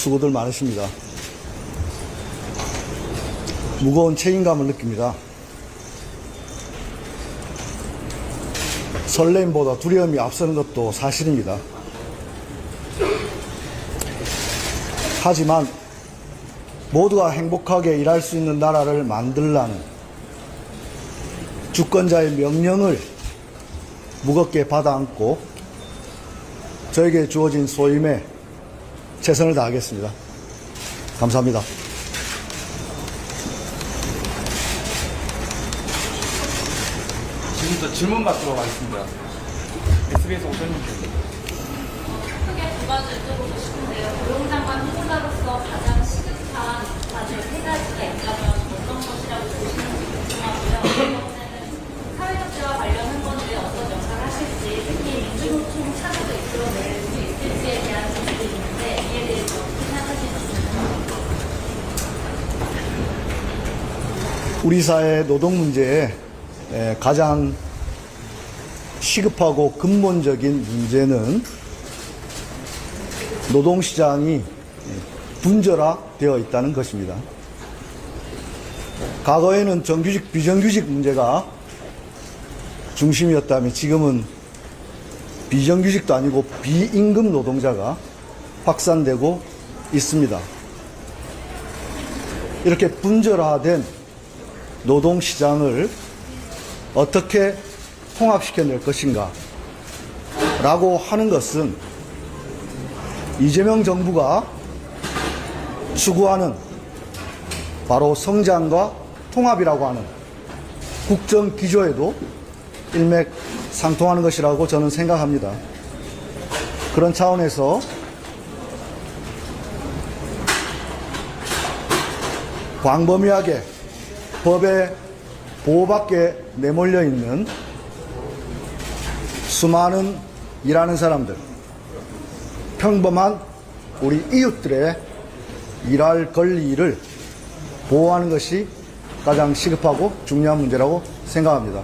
수고들 많으십니다. 무거운 책임감을 느낍니다. 설렘보다 두려움이 앞서는 것도 사실입니다. 하지만 모두가 행복하게 일할 수 있는 나라를 만들라는 주권자의 명령을 무겁게 받아 안고 저에게 주어진 소임에 최선을 다하겠습니다. 감사합니다. 지금부터 질문 받도록 하겠습니다. SBS 오전뉴스. 크게 두 가지 여쭤보고 싶은데요. 고용장관 후보자로서 가장 시급한 과제 세 가지가 있다면 어떤 것이라고 보시는지 궁금하고요. 이번에는 사회적 대화 관련한 건데 어떤 역할을 하실지, 특히 민주노총 차세도 이끌어낼 수 있을지에 대한 질문이 있는데 이에 대해서 어떻게 생각하시는지 궁금합니다. 우리 사회 노동 문제에 가장 시급하고 근본적인 문제는 노동시장이 분절화되어 있다는 것입니다. 과거에는 정규직, 비정규직 문제가 중심이었다면 지금은 비정규직도 아니고 비임금 노동자가 확산되고 있습니다. 이렇게 분절화된 노동시장을 어떻게 통합시켜낼 것인가 라고 하는 것은 이재명 정부가 추구하는 바로 성장과 통합이라고 하는 국정 기조에도 일맥상통하는 것이라고 저는 생각합니다. 그런 차원에서 광범위하게 법의 보호밖에 내몰려 있는 수많은 일하는 사람들, 평범한 우리 이웃들의 일할 권리를 보호하는 것이 가장 시급하고 중요한 문제라고 생각합니다.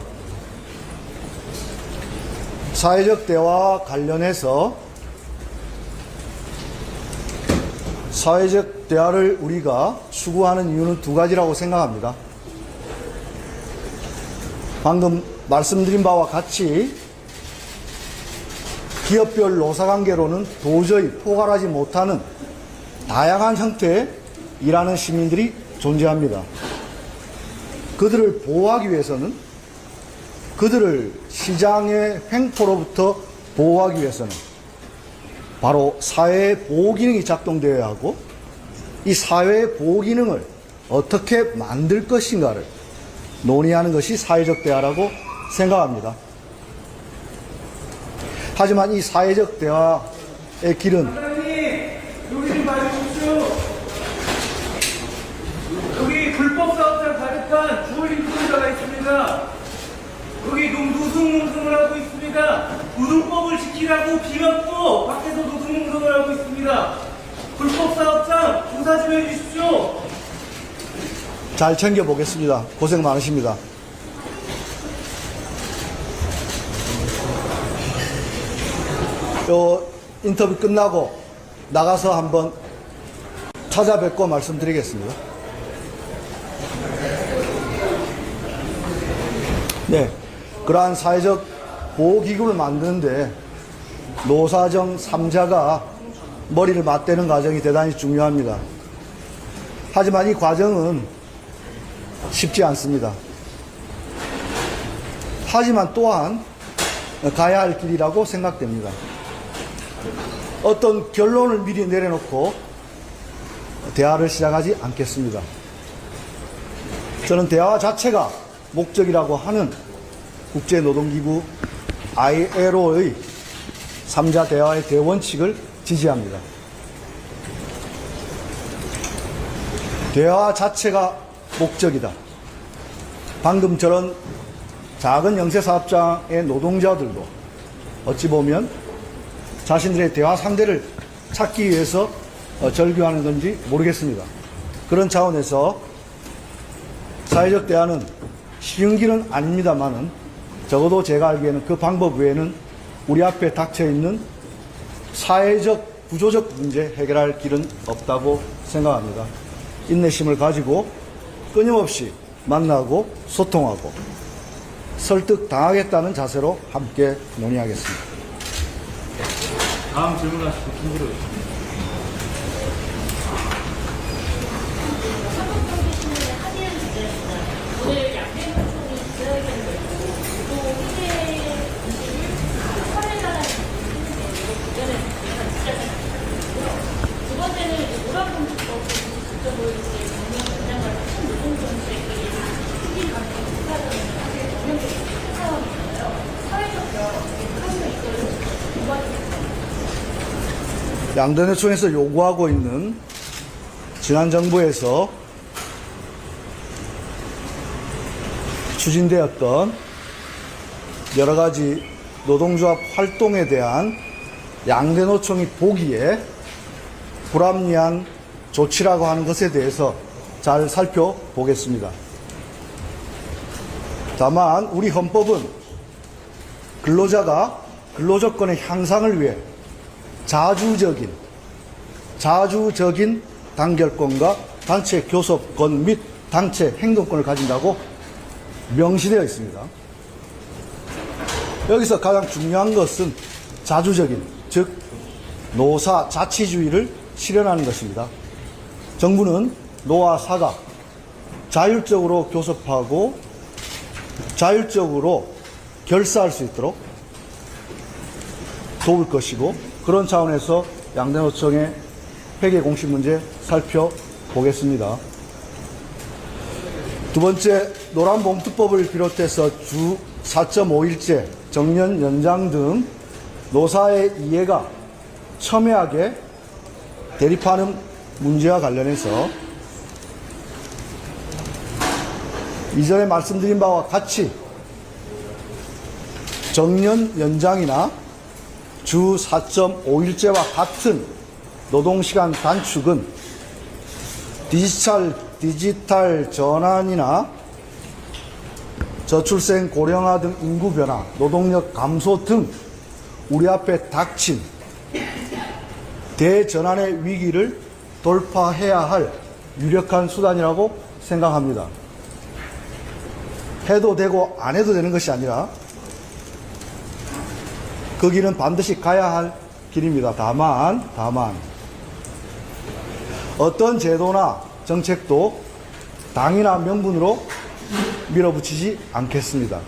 사회적 대화와 관련해서 사회적 대화를 우리가 추구하는 이유는 두 가지라고 생각합니다. 방금 말씀드린 바와 같이 기업별 노사관계로는 도저히 포괄하지 못하는 다양한 형태의 일하는 시민들이 존재합니다. 그들을 보호하기 위해서는, 그들을 시장의 횡포로부터 보호하기 위해서는 바로 사회의 보호기능이 작동되어야 하고, 이 사회의 보호기능을 어떻게 만들 것인가를 논의하는 것이 사회적 대화라고 생각합니다. 하지만 이 사회적 대화의 길은 여기 좀 봐주십시오. 여기 불법 사업장 가득한 주얼리 노동자가 있습니다. 여기 노숙농성을 하고 있습니다. 노동법을 지키라고 비맞고 밖에서 노숙농성을 하고 있습니다. 불법 사업장 조사 좀 해주십시오. 잘 챙겨보겠습니다. 고생 많으십니다. 요 인터뷰 끝나고 나가서 한번 찾아뵙고 말씀드리겠습니다. 네, 그러한 사회적 보호기구를 만드는데 노사정 3자가 머리를 맞대는 과정이 대단히 중요합니다. 하지만 이 과정은 쉽지 않습니다. 하지만 또한 가야 할 길이라고 생각됩니다. 어떤 결론을 미리 내려놓고 대화를 시작하지 않겠습니다. 저는 대화 자체가 목적이라고 하는 국제노동기구 ILO의 3자 대화의 대원칙을 지지합니다. 대화 자체가 목적이다. 방금 저런 작은 영세사업장의 노동자들도 어찌 보면 자신들의 대화 상대를 찾기 위해서 절규하는 건지 모르겠습니다. 그런 차원에서 사회적 대화는 쉬운 길은 아닙니다만은 적어도 제가 알기에는 그 방법 외에는 우리 앞에 닥쳐 있는 사회적 구조적 문제 해결할 길은 없다고 생각합니다. 인내심을 가지고 끊임없이 만나고 소통하고 설득당하겠다는 자세로 함께 논의하겠습니다. 다음 질문하시고 김기로 오늘 양대 노총이 기자회견을 열고 또 희대 문제를 화해하라는 의견을 두 번째는 노란봉투법 직접으로 정면 연장을 큰 노동정책이 생긴 가능성이 높다는 사실 정면적인 상황이잖아요. 사회적 하는 이거를 도와주겠습니다. 양대노총에서 요구하고 있는 지난 정부에서 추진되었던 여러 가지 노동조합 활동에 대한 양대노총이 보기에 불합리한 조치라고 하는 것에 대해서 잘 살펴보겠습니다. 다만 우리 헌법은 근로자가 근로조건의 향상을 위해 자주적인 단결권과 단체 교섭권 및 단체 행동권을 가진다고 명시되어 있습니다. 여기서 가장 중요한 것은 자주적인, 즉 노사 자치주의를 실현하는 것입니다. 정부는 노와 사가 자율적으로 교섭하고 자율적으로 결사할 수 있도록 도울 것이고, 그런 차원에서 양대노총의 회계 공시 문제 살펴보겠습니다. 두 번째, 노란봉투법을 비롯해서 주 4.5일제, 정년 연장 등 노사의 이해가 첨예하게 대립하는 문제와 관련해서 이전에 말씀드린 바와 같이 정년 연장이나 주 4.5일제와 같은 노동시간 단축은 디지털 전환이나 저출생 고령화 등 인구 변화, 노동력 감소 등 우리 앞에 닥친 대전환의 위기를 돌파해야 할 유력한 수단이라고 생각합니다. 해도 되고 안 해도 되는 것이 아니라 그 길은 반드시 가야 할 길입니다. 다만 어떤 제도나 정책도 당이나 명분으로 밀어붙이지 않겠습니다.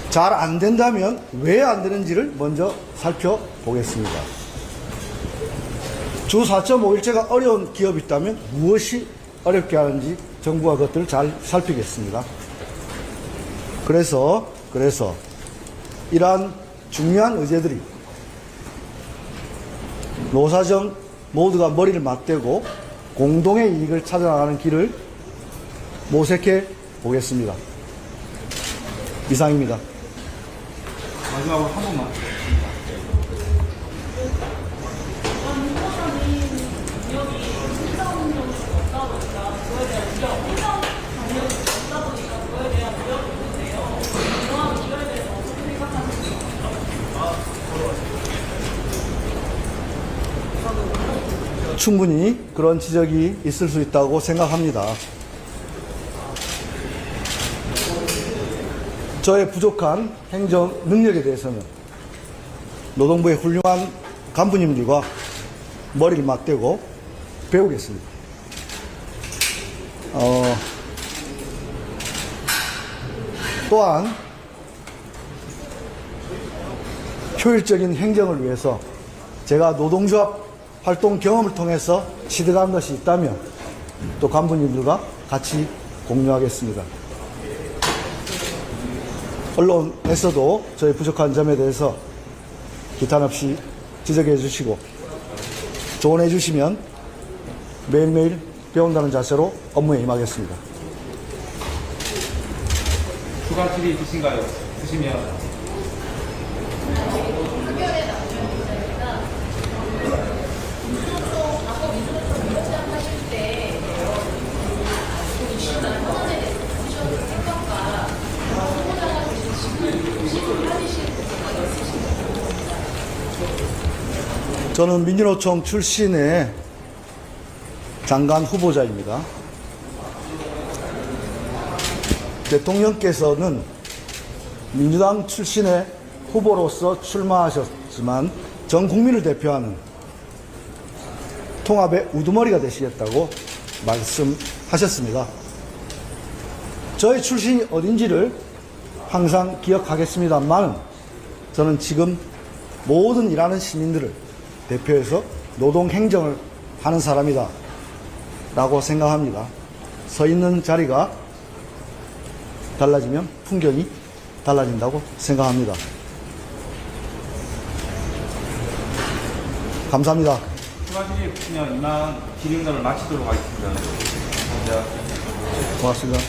잘 안 된다면 왜 안 되는지를 먼저 살펴보겠습니다. 주 4.5일제가 어려운 기업이 있다면 무엇이 어렵게 하는지 정부가 그것들을 잘 살피겠습니다. 그래서 이러한 중요한 의제들이 노사정 모두가 머리를 맞대고 공동의 이익을 찾아나가는 길을 모색해 보겠습니다. 이상입니다. 마지막으로 한 번만. 충분히 그런 지적이 있을 수 있다고 생각합니다. 저의 부족한 행정 능력에 대해서는 노동부의 훌륭한 간부님들과 머리를 맞대고 배우겠습니다. 또한 효율적인 행정을 위해서 제가 노동조합 활동 경험을 통해서 취득한 것이 있다면 또 간부님들과 같이 공유하겠습니다. 언론에서도 저희 부족한 점에 대해서 기탄 없이 지적해 주시고 조언해 주시면 매일매일 배운다는 자세로 업무에 임하겠습니다. 추가 질의 있으신가요? 있으시면 저는 민주노총 출신의 장관 후보자입니다. 대통령께서는 민주당 출신의 후보로서 출마하셨지만 전 국민을 대표하는 통합의 우두머리가 되시겠다고 말씀하셨습니다. 저의 출신이 어딘지를 항상 기억하겠습니다만 저는 지금 모든 일하는 시민들을 대표해서 노동행정을 하는 사람이다 라고 생각합니다. 서 있는 자리가 달라지면 풍경이 달라진다고 생각합니다. 감사합니다. 추가 질의 없으면 이만 질의응답을 마치도록 하겠습니다. 감사합니다. 고맙습니다.